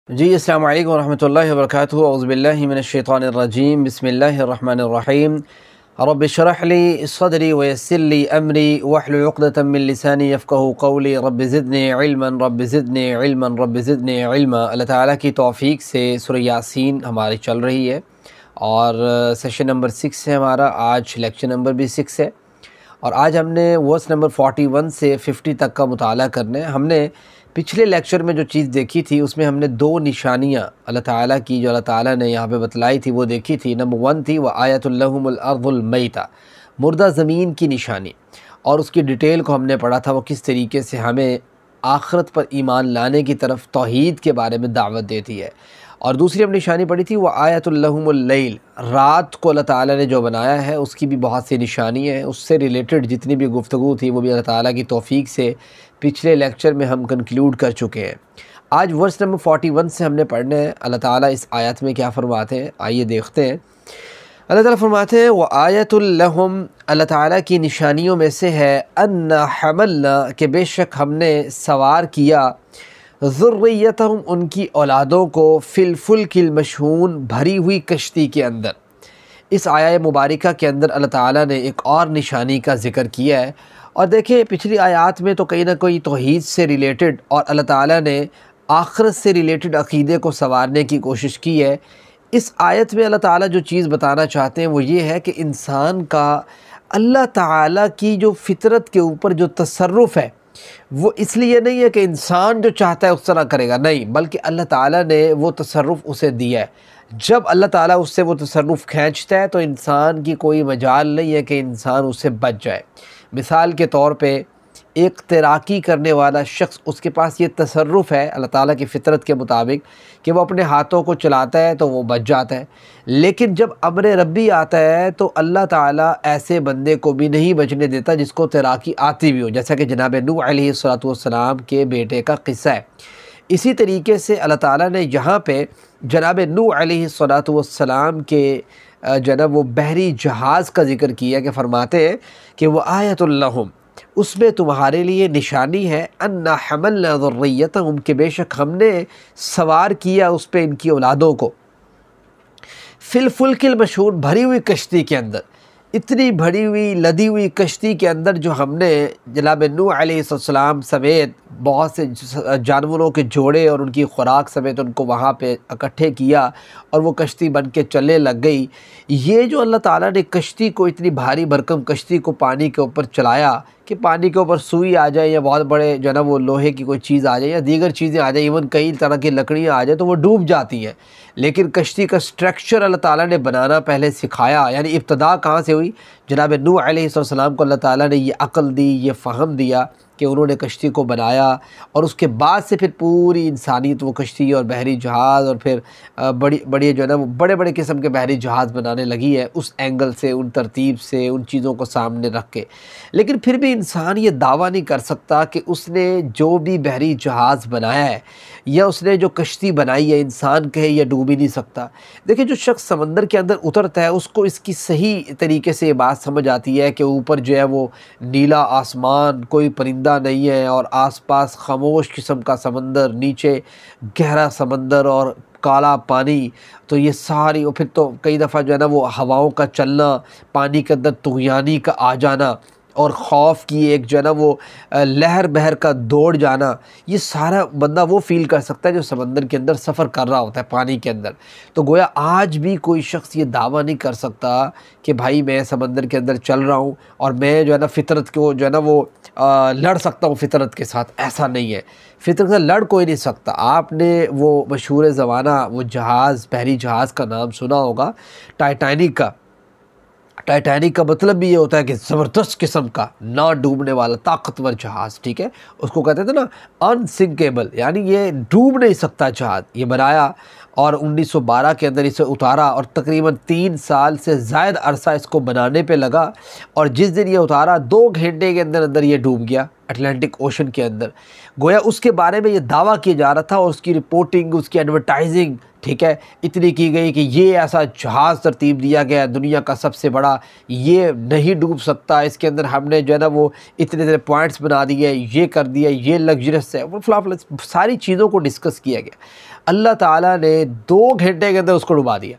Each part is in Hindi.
जी, अस्सलाम वालेकुम रहमतुल्लाहि व बरकातुहू। औज़ु बिल्लाहि मिनश शैतानिर रजीम। बिस्मिल्लाहिर रहमानिर रहीम। रब्बि इश्रह ली सदरी व यस्सिर ली अमरी वहलुल उक़दतम मिन लिसानी यफ़क़हू क़ौली। Rabbi ज़िदनी इल्मन rabbi ज़िदनी इल्मन rabbi ज़िदनी इल्मा। अल्लाह ताला की तौफ़ीक़ से सूरह यासीन हमारी चल रही है और सेशन नंबर 6 है हमारा। आज लेक्चर नंबर भी 6 है और आज हमने वर्स नंबर 41 से 50 तक का मुताला करना है। हमने पिछले लेक्चर में जो चीज़ देखी थी उसमें हमने दो निशानियाँ अल्लाह ताला की जो अल्लाह ताला ने यहाँ पे बतलाई थी वो देखी थी। नंबर 1 थी व आयतुल लहुमुल अर्ज़ुल मैता, मुर्दा ज़मीन की निशानी, और उसकी डिटेल को हमने पढ़ा था वो किस तरीके से हमें आखिरत पर ईमान लाने की तरफ तौहीद के बारे में दावत देती है। और दूसरी हम निशानी पढ़ी थी वह आयतुल लहुमुल लैल, रात को अल्लाह ताला ने जो बनाया है उसकी भी बहुत सी निशानी है। उससे रिलेटेड जितनी भी गुफ्तगू थी वो भी अल्लाह ताला की तौफ़ीक़ से पिछले लेक्चर में हम कंक्लूड कर चुके हैं। आज वर्स नंबर 41 से हमने पढ़ना है। अल्लाह ताला इस आयत में क्या फ़रमाते हैं, आइए देखते हैं। अल्लाह ताला फरमाते हैं व आयतुल लहुम, अल्लाह ताला की निशानियों में से है अन्ना हमलना, के बेशक हमने सवार किया, ज़ुर्रियतहुम, उनकी औलादों को, फ़िल फ़ुल्किल मशहून, भरी हुई कश्ती के अंदर। इस आया मुबारका के अंदर अल्लाह ताला ने एक और निशानी का ज़िक्र किया है। और देखिए पिछली आयात में तो कहीं ना कहीं तौहीद से रिलेटेड और अल्लाह ताला ने आखिरत से रिलेटेड अक़ीदे को संवारने की कोशिश की है। इस आयत में अल्लाह ताला जो चीज़ बताना चाहते हैं वो ये है कि इंसान का अल्लाह ताला की जो फ़ितरत के ऊपर जो तसर्रुफ़ है वो इसलिए नहीं है कि इंसान जो चाहता है उस तरह करेगा, नहीं, बल्कि अल्लाह ताला ने वो तसर्रुफ़ उसे दिया है। जब अल्लाह ताला उससे वो तसर्रुफ़ खींचता है तो इंसान की कोई मजाल नहीं है कि इंसान उससे बच जाए। मिसाल के तौर पे एक तैराकी करने वाला शख्स, उसके पास ये तसर्रुफ़ है अल्लाह ताला की फ़ितरत के मुताबिक कि वो अपने हाथों को चलाता है तो वो बच जाता है। लेकिन जब अम्र रब्बी आता है तो अल्लाह ताला ऐसे बंदे को भी नहीं बचने देता जिसको तैराकी आती भी हो, जैसा कि जनाब नूह अलैहिस्सलातु वस्सलाम के बेटे का क़िस्सा है। इसी तरीके से अल्लाह ताला ने यहाँ पे जनाब नूह अलैहिस्सलातु वस्सलाम के जनाब वो बहरी जहाज़ का ज़िक्र किया कि फ़रमाते हैं कि वह आयतुल लहुम, उसमें तुम्हारे लिए निशानी है, अन्ना हमलना ज़ुर्रियतहुम, के बेशक हमने सवार किया उस पे इनकी औलादों को, फ़िल फ़ुल्किल मशहून, भरी हुई कश्ती के अंदर। इतनी भरी हुई लदी हुई कश्ती के अंदर जो हमने जनाब नूह अलैहिस्सलाम समेत बहुत से जानवरों के जोड़े और उनकी खुराक समेत उनको वहाँ पे इकट्ठे किया और वो कश्ती बन के चलने लग गई। ये जो अल्लाह ताला ने कश्ती को, इतनी भारी भरकम कश्ती को पानी के ऊपर चलाया कि पानी के ऊपर सुई आ जाए या बहुत बड़े जो है ना वो लोहे की कोई चीज़ आ जाए या दीगर चीज़ें आ जाए, इवन कई तरह की लकड़ियाँ आ जाए तो वो डूब जाती हैं। लेकिन कश्ती का स्ट्रक्चर अल्लाह ताला ने बनाना पहले सिखाया। यानी इब्तदा कहाँ से हुई? जनाब नूह अलैहिस्सलाम को अल्लाह ताला ने ये अक़ल दी, ये फ़हम दिया कि उन्होंने कश्ती को बनाया और उसके बाद से फिर पूरी इंसानियत वो कश्ती और बहरी जहाज़ और फिर बड़ी बड़ी जो है ना वो बड़े बड़े किस्म के बहरी जहाज़ बनाने लगी है, उस एंगल से, उन तरतीब से, उन चीज़ों को सामने रख के। लेकिन फिर भी इंसान ये दावा नहीं कर सकता कि उसने जो भी बहरी जहाज़ बनाया है या उसने जो कश्ती बनाई है इंसान कहे या डूब ही नहीं सकता। देखिए जो शख्स समंदर के अंदर उतरता है उसको इसकी सही तरीके से ये बात समझ आती है कि ऊपर जो है वो नीला आसमान, कोई परिंदा नहीं है और आसपास खामोश किस्म का समंदर, नीचे गहरा समंदर और काला पानी। तो ये सारी, और फिर तो कई दफ़ा जो है ना वो हवाओं का चलना, पानी के अंदर तुग़यानी का आ जाना और ख़ौफ़ की एक जो है ना वो लहर बहर का दौड़ जाना, ये सारा बंदा वो फ़ील कर सकता है जो समंदर के अंदर सफ़र कर रहा होता है पानी के अंदर। तो गोया आज भी कोई शख्स ये दावा नहीं कर सकता कि भाई मैं समंदर के अंदर चल रहा हूँ और मैं जो है ना फ़ितरत को जो है ना वो लड़ सकता हूँ फ़ितरत के साथ। ऐसा नहीं है, फ़ितरत से लड़ कोई नहीं सकता। आपने वो मशहूर ज़माना वो जहाज़, बहरी जहाज़ का नाम सुना होगा, टाइटैनिक का। टाइटैनिक का मतलब भी ये होता है कि ज़बरदस्त किस्म का, ना डूबने वाला, ताकतवर जहाज़, ठीक है। उसको कहते थे ना अनसिंकेबल, यानी ये डूब नहीं सकता जहाज़, ये बनाया और 1912 के अंदर इसे उतारा और तकरीबन 3 साल से ज़ायद अरसा इसको बनाने पे लगा। और जिस दिन ये उतारा 2 घंटे के अंदर अंदर ये डूब गया अटलांटिक ओशन के अंदर। गोया उसके बारे में ये दावा किया जा रहा था और उसकी रिपोर्टिंग, उसकी एडवर्टाइजिंग, ठीक है, इतनी की गई कि ये ऐसा जहाज़ तरतीब दिया गया दुनिया का सबसे बड़ा, ये नहीं डूब सकता, इसके अंदर हमने जो है ना वो इतने पॉइंट्स बना दिए, ये कर दिया, ये लग्जरियस है, वो फिलहाल सारी चीज़ों को डिस्कस किया गया। अल्लाह ताला ने 2 घंटे के अंदर उसको डुबा दिया।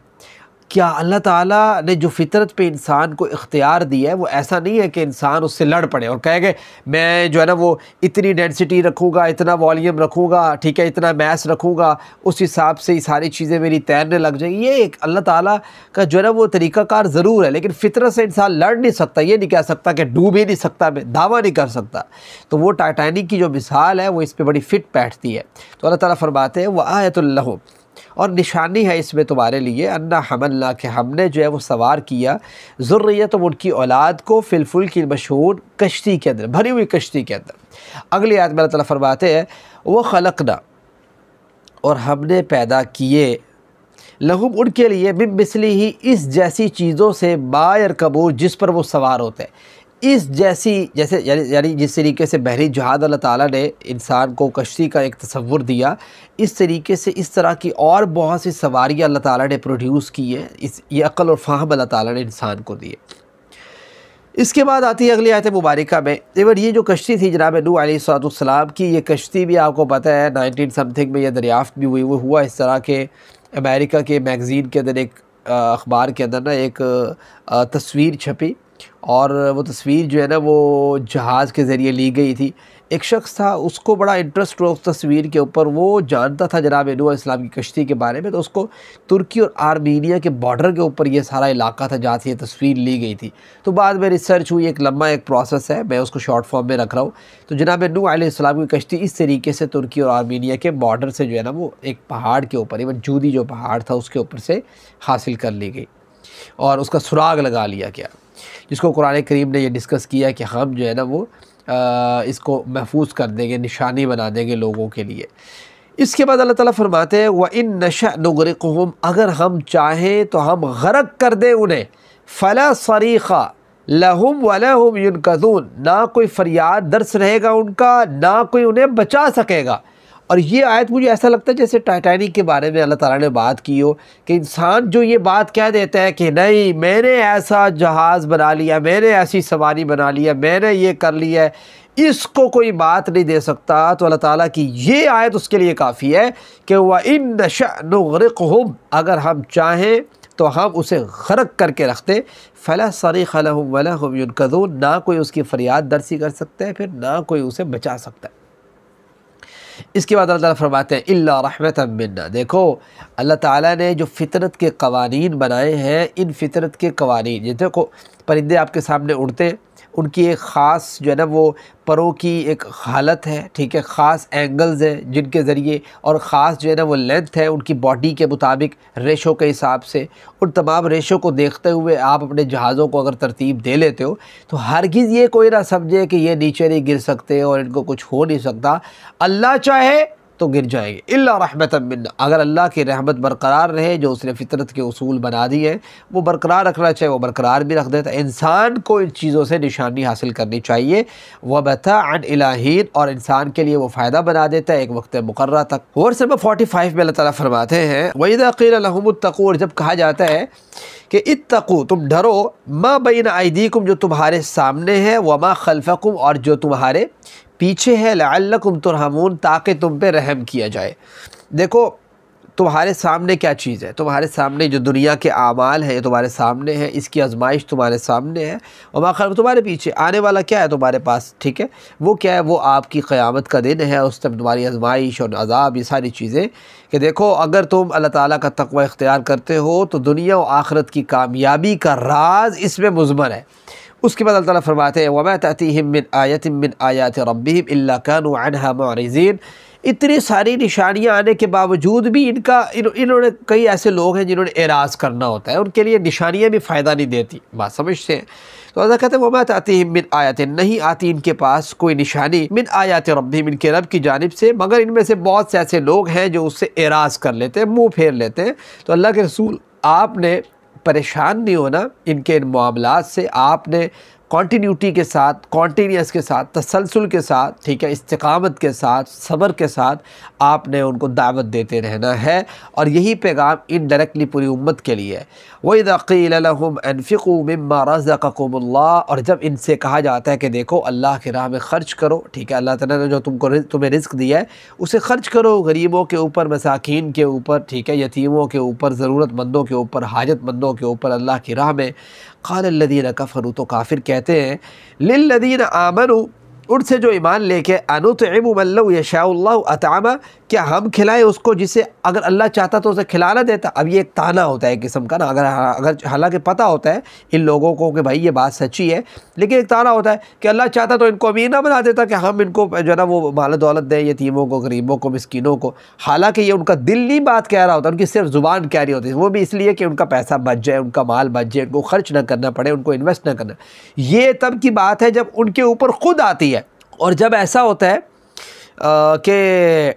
क्या अल्लाह ताला ने जो फितरत पे इंसान को इख्तियार दिया है वो ऐसा नहीं है कि इंसान उससे लड़ पड़े और कहेगा मैं जो है ना वो इतनी डेंसिटी रखूँगा, इतना वॉल्यूम रखूँगा, ठीक है, इतना मैस रखूँगा, उस हिसाब से ये सारी चीज़ें मेरी तैरने लग जाएंगी। ये एक अल्लाह ताला का जो है ना वो तरीक़ाकार ज़रूर है, लेकिन फितरत से इंसान लड़ नहीं सकता। ये नहीं कह सकता कि डूब ही नहीं सकता, मैं दावा नहीं कर सकता। तो वो टाइटैनिक की जो मिसाल है वो इस पर बड़ी फ़िट बैठती है। तो अल्लाह ताला फरमाते हैं वह आयतुल लहुम, और निशानी है इसमें तुम्हारे लिए, अन्ना हमल्ला के हमने जो है वो सवार किया, ज़ुर्रियत उनकी औलाद को फिलफुल की मशहूर कश्ती के अंदर, भरी हुई कश्ती के अंदर। अगली आयत में अल्लाह ताला फरमाते हैं वह खलकना, और हमने पैदा किए, लहुम उनके लिए, मिन मिसली ही इस जैसी चीज़ों से, बायर कबूर जिस पर वो सवार होते हैं, इस जैसी, जैसे यानी जिस तरीके से बहरी जहाज़ अल्लाह ताला ने इंसान को कश्ती का एक तसव्वुर दिया, इस तरीके से इस तरह की और बहुत सी सवारियाँ अल्लाह ताला ने प्रोड्यूस की है। ये अक़ल और फ़हम अल्लाह ताला ने इंसान को दिए। इसके बाद आती है अगली आयत मुबारका में, एवर ये जो कश्ती थी जनाब नूह अलैहिस्सलाम की, ये कश्ती भी आपको पता है 19 समथिंग में ये दरियाफ़्त भी हुई, वो हुआ इस तरह के अमेरिका के मैगज़ीन के अंदर, एक अखबार के अंदर ना एक तस्वीर छपी, और वो तस्वीर जो है ना वो जहाज़ के ज़रिए ली गई थी। एक शख्स था, उसको बड़ा इंटरेस्ट हुआ उस तस्वीर के ऊपर, वो जानता था जनाब नूह अलैहिस्सलाम की कश्ती के बारे में, तो उसको तुर्की और आर्मीनिया के बॉर्डर के ऊपर ये सारा इलाका था जहाँ से ये तस्वीर ली गई थी। तो बाद में रिसर्च हुई, एक लंबा एक प्रोसेस है, मैं उसको शॉर्ट फॉर्म में रख रहा हूँ। तो जनाब नूह अलैहिस्सलाम की कश्ती इस तरीके से तुर्की और आर्मीनिया के बॉर्डर से जो है ना वो एक पहाड़ के ऊपर, इवन जूदी जो पहाड़ था उसके ऊपर से हासिल कर ली गई और उसका सुराग लगा लिया गया, जिसको कुरान करीम ने ये डिस्कस किया कि हम जो है ना वो इसको महफूज कर देंगे, निशानी बना देंगे लोगों के लिए। इसके बाद अल्लाह ताला फरमाते हैं व इन नशअ नुग़रिक़हुम, अगर हम चाहें तो हम गरक कर दें उन्हें, फ़ला सरीख़ा लहुम वला हुम युनक़ज़ून, ना कोई फरियाद दर्स रहेगा उनका, ना कोई उन्हें बचा सकेगा। और ये आयत मुझे ऐसा लगता है जैसे टाइटैनिक के बारे में अल्लाह ताला ने बात की हो, कि इंसान जो ये बात कह देता है कि नहीं मैंने ऐसा जहाज़ बना लिया, मैंने ऐसी सवारी बना लिया, मैंने ये कर लिया है, इसको कोई बात नहीं दे सकता। तो अल्लाह ताला की ये आयत उसके लिए काफ़ी है कि व इन नशअ नुग़रिक़हुम, अगर हम चाहें तो हम उसे गरक करके रखते, फ़ला सरीख़ लहुम वला हुम युनक़ज़ून, ना कोई उसकी फ़रियाद दर्सी कर सकता है, फिर ना कोई उसे बचा सकता है। इसके बाद अल्लाह ताला फरमाते हैं इल्ला रहमतन मिन्ना, देखो अल्लाह ताला ने जो फ़ितरत के कवानीन बनाए हैं, इन फ़ितरत के कवानीन, ये देखो परिंदे आपके सामने उड़ते, उनकी एक ख़ास जो है ना वो परों की एक हालत है, ठीक है, ख़ास एंगल्स हैं जिनके ज़रिए, और ख़ास जो है ना वो लेंथ है उनकी बॉडी के मुताबिक, रेशो के हिसाब से। उन तमाम रेशो को देखते हुए आप अपने जहाज़ों को अगर तरतीब दे लेते हो तो हरगिज़ ये कोई ना समझे कि ये नीचे नहीं गिर सकते और इनको कुछ हो नहीं सकता। अल्लाह चाहे तो गिर जाएंगे, इल्ला रहमतन मिन्ना, अगर अल्लाह की रहमत बरकरार रहे, जो उसने फ़ितरत के उसूल बना दिए हैं वो बरकरार रखना चाहिए, वो बरकरार भी रख देता है। इंसान को इन चीज़ों से निशानी हासिल करनी चाहिए, वह मताअन इलाहीन, और इंसान के लिए वो फ़ायदा बना देता है एक वक्त मुकर्रर तक। वर्स नंबर 45 में अल्लाह ताला फरमाते हैं वइज़ा क़ील लहुमुत्तक़ू, जब कहा जाता है कि इत्तक़ू, तुम डरो, मा बैन अयदीकुम, जो तुम्हारे सामने है, व मा खल्फ़कुम, और जो तुम्हारे पीछे है, लअल्लकुम तुरहमून, ताकि तुम पे रहम किया जाए। देखो तुम्हारे सामने क्या चीज़ है, तुम्हारे सामने जो दुनिया के आमाल है तुम्हारे सामने है, इसकी आजमाइश तुम्हारे सामने है, और माखल तुम्हारे पीछे आने वाला क्या है तुम्हारे पास, ठीक है, वो क्या है, वो आपकी क़यामत का दिन है, उस टाइम तुम्हारी आजमाइश और अज़ाब, ये सारी चीज़ें। कि देखो अगर तुम अल्लाह ताला का तक़वा इख्तियार करते हो तो दुनिया और आखिरत की कामयाबी का राज इसमें मुज़मर है। उसके बाद अल्लाह ताला फरमाते हैं वमा तअतीहिम मिन आयतिन मिन आयाति रब्बिहिम इल्ला कानू अन्हा मुअरिज़ीन, इतनी सारी निशानियां आने के बावजूद भी इन्होंने कई ऐसे लोग हैं जिन्होंने एराज़ करना होता है, उनके लिए निशानियां भी फ़ायदा नहीं देती। बात समझते हैं? तो अल्लाह कहते हैं वमा तातीहिम मिन आयतिन, नहीं आती इनके पास कोई निशानी मिन आयाति रब्बिहिम, इनके रब की जानिब से, मगर इनमें से बहुत से ऐसे लोग हैं जो उससे एराज़ कर लेते हैं, मुँह फेर लेते हैं। तो अल्लाह के रसूल आपने परेशान नहीं होना इनके इन मामलात से, आपने कॉन्टीन्यूटी के साथ, कॉन्टीन्यूस के साथ, तसलसल के साथ, ठीक है, इस्तिकामत के साथ, सब्र के साथ आपने उनको दावत देते रहना है। और यही पैगाम इनडायरेक्टली पूरी उम्मत के लिए है। वइज़ा क़ील लहुम अनफ़िक़ू मिम्मा रज़क़कुमुल्लाह, और जब इनसे कहा जाता है कि देखो अल्लाह की राह में ख़र्च करो, ठीक है, अल्लाह ताला ने जो तुम्हें रिज़्क़ दिया है उसे ख़र्च करो, गरीबों के ऊपर, मसाकीन के ऊपर, ठीक है, यतीमों के ऊपर, ज़रूरतमंदों के ऊपर, हाजतमंदों के ऊपर, अल्लाह की राह में। क़ालल्लज़ीना कफ़रू, तो काफिर कहते हैं, लिल्लज़ीना आमनू, उनसे जो ईमान लेके, अनुतइमु मन लौ यशाउल्लाहु अतअमा, क्या हम खिलाएं उसको जिसे अगर अल्लाह चाहता तो उसे खिलाना देता। अब ये एक ताना होता है एक किस्म का ना, अगर हालांकि पता होता है इन लोगों को कि भाई ये बात सच्ची है, लेकिन एक ताना होता है कि अल्लाह चाहता तो इनको अमीर ना बना देता कि हम इनको जो है ना वो माल दौलत दें यतीमों को, गरीबों को, मिस्कीनों को। हालांकि ये उनका दिल नहीं बात कह रहा होता, उनकी सिर्फ ज़ुबान कह रही होती है, वो भी इसलिए कि उनका पैसा बच जाए, उनका माल बच जाए, उनको खर्च ना करना पड़े, उनको इन्वेस्ट ना करना। ये तब की बात है जब उनके ऊपर खुद आती है। और जब ऐसा होता है कि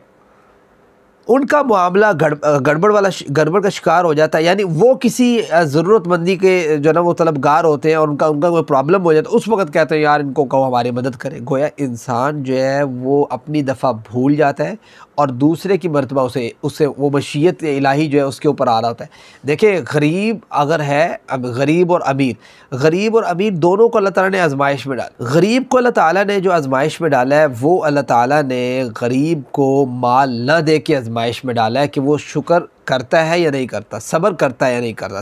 उनका मामला गड़बड़ का शिकार हो जाता है, यानी वो किसी ज़रूरतमंदी के जो ना वो तलबगार होते हैं और उनका कोई प्रॉब्लम हो जाता है, उस वक्त कहते हैं यार इनको कहो हमारी मदद करें। गोया इंसान जो है वो अपनी दफ़ा भूल जाता है और दूसरे की मर्तबा उससे वो मशीयत इलाही जो है उसके ऊपर आ रहा होता है। देखिए गरीब अगर है, अब गरीब और अमीर दोनों को अल्लाह ताला ने आजमाइश में डाला। गरीब को अल्लाह ताला ने जो आजमाइश में डाला है वो अल्लाह ताला ने गरीब को माल न दे के आजमाइश में डाला है कि वो शुक्र करता है या नहीं करता, सब्र करता है या नहीं करता,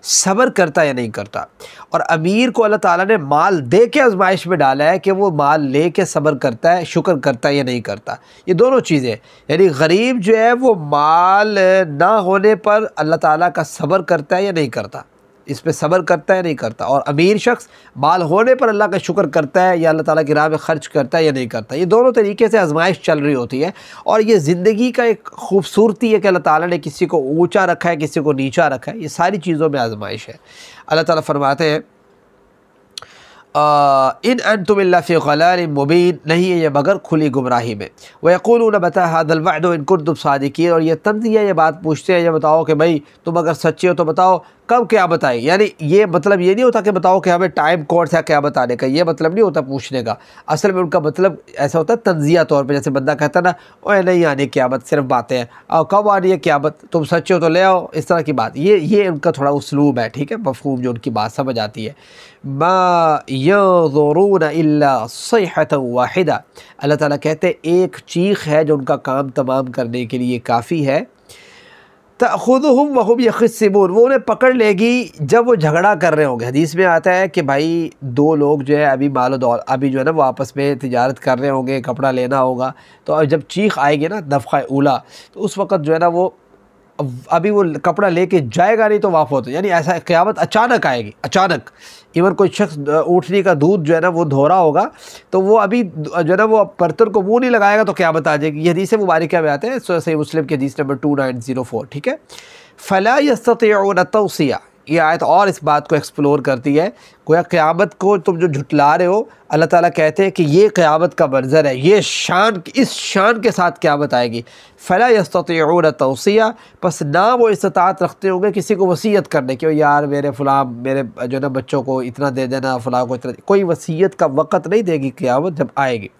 सब्र करता है या नहीं करता। और अमीर को अल्लाह ताला ने माल दे के आजमाइश में डाला है कि वो माल ले के सब्र करता है, शुक्र करता है या नहीं करता। ये दोनों चीज़ें, यानी गरीब जो है वो माल ना होने पर अल्लाह ताला का सब्र करता है या नहीं करता, इस पे सब्र करता है नहीं करता। और अमीर शख्स माल होने पर अल्लाह का शुक्र करता है या अल्लाह ताला की राह में ख़र्च करता है या नहीं करता। ये दोनों तरीके से आजमाइश चल रही होती है। और ये ज़िंदगी का एक खूबसूरती है कि अल्लाह ताला ने किसी को ऊंचा रखा है, किसी को नीचा रखा है। ये सारी चीज़ों में आजमाइश है। अल्लाह ताला फरमाते हैं इन अंतुम इल्ला फ़ी ज़लालिम मुबीन, नहीं है ये मगर खुली गुमराही में। व यक़ूलून मता हाज़ल वअद इन कुन्तुम सादिक़ीन, और ये तंज़िया ये बात पूछते हैं, ये बताओ कि भाई तुम अगर सच्चे हो तो बताओ कब क़यामत आई। यानी ये मतलब ये नहीं होता कि बताओ कि हमें टाइम कौन सा क़यामत आने का, ये मतलब नहीं होता पूछने का। असल में उनका मतलब ऐसा होता है तंज़िया तौर पे, जैसे बंदा कहता है ना ओए नहीं आनी क़यामत, सिर्फ बातें हैं, और कब आनी है क़यामत, तुम सच्चे हो तो ले आओ, इस तरह की बात। ये उनका थोड़ा उसलूब है, ठीक है, मफ़हूम जो उनकी बात समझ आती है। मा यंज़ुरून इल्ला सयहतन वाहिदा, अल्लाह ताला कहते हैं एक चीख है जो उनका काम तमाम करने के लिए काफ़ी है। तअख़ुज़ुहुम वहुम यख़सिमून, वो उन्हें पकड़ लेगी जब वो झगड़ा कर रहे होंगे। हदीस में आता है कि भाई दो लोग जो है अभी मालो दौलत, अभी जो है ना वो आपस में तिजारत कर रहे होंगे, कपड़ा लेना होगा, तो जब चीख आएगी ना दफ़क़ा ऊला, तो उस वक़्त जो है ना वो अभी वो कपड़ा लेके जाएगा नहीं तो वाफ़ होता, यानी ऐसा क़यामत अचानक आएगी, अचानक। इवन कोई शख्स ऊँटनी का दूध जो है ना वो धो रहा होगा, तो वो अभी जो है ना वो बर्तन को मुँह नहीं लगाएगा तो क़यामत आ जाएगी। ये हदीस मुबारका में आते हैं, सही मुस्लिम की हदीस नंबर 2904, ठीक है। फ़ला यस्ततिऊन तौसिया, ये आयत और इस बात को एक्सप्लोर करती है। गोया क़यामत को तुम जो झुटला रहे हो, अल्लाह ताला कहते हैं कि ये क़यामत का मंज़र है, ये शान, इस शान के साथ क़यामत आएगी। फ़ला यस्ततिऊन तौसिया, बस ना वो इस्तात रखते होंगे किसी को वसीयत करने की, यार मेरे फ़लाँ मेरे जो ना बच्चों को इतना दे देना, फ़लाँ को इतना, कोई वसीयत का वक़्त नहीं देगी क़यामत जब आएगी।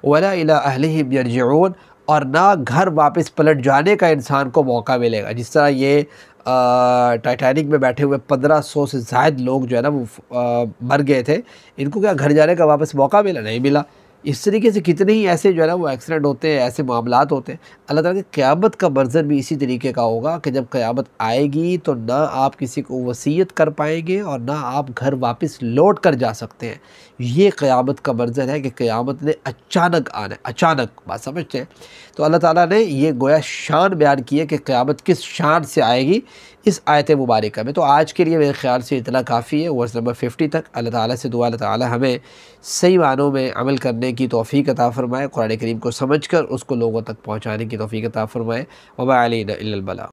वला इला अहलिहिम यरजिऊन, और ना घर वापस पलट जाने का इंसान को मौका मिलेगा। जिस तरह ये टाइटैनिक में बैठे हुए 1500 से ज़ायद लोग जो है ना वो मर गए थे, इनको क्या घर जाने का वापस मौका मिला? नहीं मिला। इस तरीके से कितने ही ऐसे जो है ना वो एक्सीडेंट होते हैं, ऐसे मामलात होते हैं। अल्लाह ताला के क़यामत का मंज़र भी इसी तरीके का होगा कि जब क़यामत आएगी तो ना आप किसी को वसीयत कर पाएंगे और ना आप घर वापस लौट कर जा सकते हैं। ये क़यामत का मंज़र है कि क़यामत ने अचानक आना है, अचानक, बात समझते हैं। तो अल्लाह ताला ने ये गोया शान बयान की है कि क़यामत किस शान से आएगी इस आयत मुबारक में। तो आज के लिए मेरे ख़्याल से इतना काफ़ी है। वर्स नंबर 50 तक अल्लाह ताला से दुआ, अल्लाह ताला हमें सही मानों में अमल करने की तौफ़ीक़ अता फ़रमाए, कुरान करीम को समझ कर उसको लोगों तक पहुँचाने की तौफ़ीक़ अता फ़रमाए। वमा अलैना इल्लल बलाग।